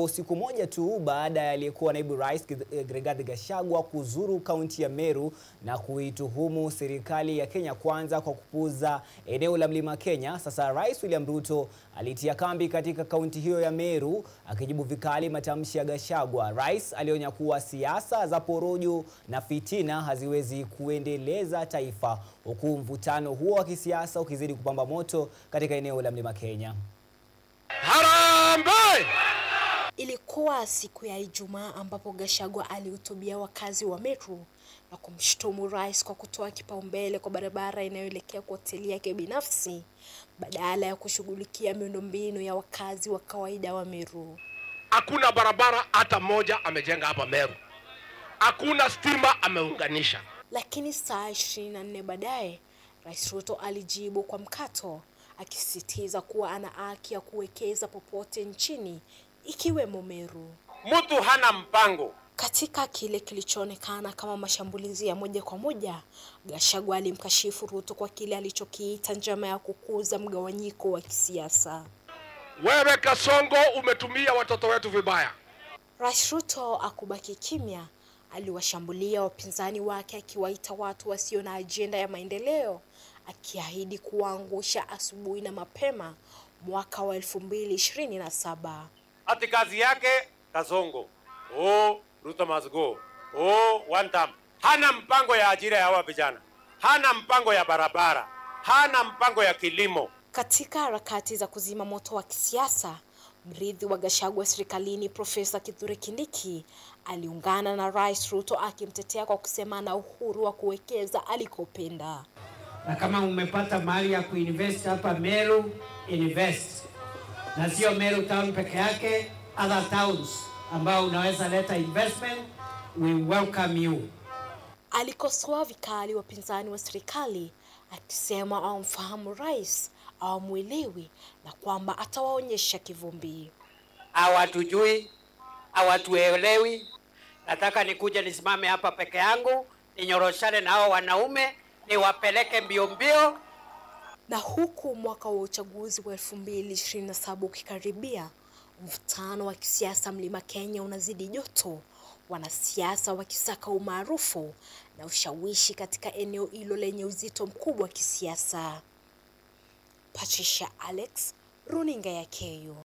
Siku moja tu baada ya aliyekuwa naibu rais Rigathi Gachagua kuzuru kaunti ya Meru na kuituhumu serikali ya Kenya Kwanza kwa kupuuza eneo la Mlima Kenya, sasa Rais William Ruto alitia kambi katika kaunti hiyo ya Meru akijibu vikali matamshi ya Gachagua. Rais alionya kuwa siasa za porojo na fitina haziwezi kuendeleza taifa, huku mvutano huo wa kisiasa ukizidi kupamba moto katika eneo la Mlima Kenya. Harambee! Ilikuwa siku ya Ijumaa ambapo Gachagua alihutubia wakazi wa Meru na kumshutumu rais kwa kutoa kipaumbele kwa barabara inayoelekea kwa hoteli yake binafsi badala ya kushughulikia miundombinu ya wakazi wa kawaida wa Meru. Hakuna barabara hata moja amejenga hapa Meru. Hakuna stima ameunganisha. Lakini saa 24 baadaye, Rais Ruto alijibu kwa mkato akisisitiza kuwa ana haki ya kuwekeza popote nchini ikiwemo Meru. Mtu hana mpango. Katika kile kilichoonekana kama mashambulizi ya moja kwa moja, Gachagua alimkashifu Ruto kwa kile alichokiita njama ya kukuza mgawanyiko wa kisiasa. Wewe Kasongo umetumia watoto wetu vibaya. Rais Ruto akubaki kimya, aliwashambulia wapinzani wake akiwaita watu wasio na ajenda ya maendeleo, akiahidi kuangusha asubuhi na mapema mwaka wa 2027. Ati kazi yake Kasongo. Ruto must go. One time. Hana mpango ya ajira ya hawa vijana. Hana mpango ya barabara. Hana mpango ya kilimo. Katika harakati za kuzima moto wa kisiasa, mrithi wa Gachagua serikalini Profesa Kithure Kindiki aliungana na Rais Ruto akimtetea kwa kusema na uhuru wa kuwekeza alikopenda. Na kama umepata mali ya kuinvest hapa Meru, invest. Na sio Meru town peke yake, other towns ambao unaweza leta investment, we welcome you. Alikosoa vikali wapinzani wa serikali akisema hawamfahamu rais, hawamwelewi na kwamba atawaonyesha kivumbi. Hawatujui, hawatuelewi. Nataka nikuje nisimame hapa peke yangu, ninyoroshane na hao wanaume, niwapeleke mbio mbio. Na huku mwaka wa uchaguzi wa 2027 ukikaribia, mvutano wa kisiasa Mlima Kenya unazidi joto, wanasiasa wakisaka umaarufu na ushawishi katika eneo hilo lenye uzito mkubwa wa kisiasa. Patricia Alex, Runinga ya KU.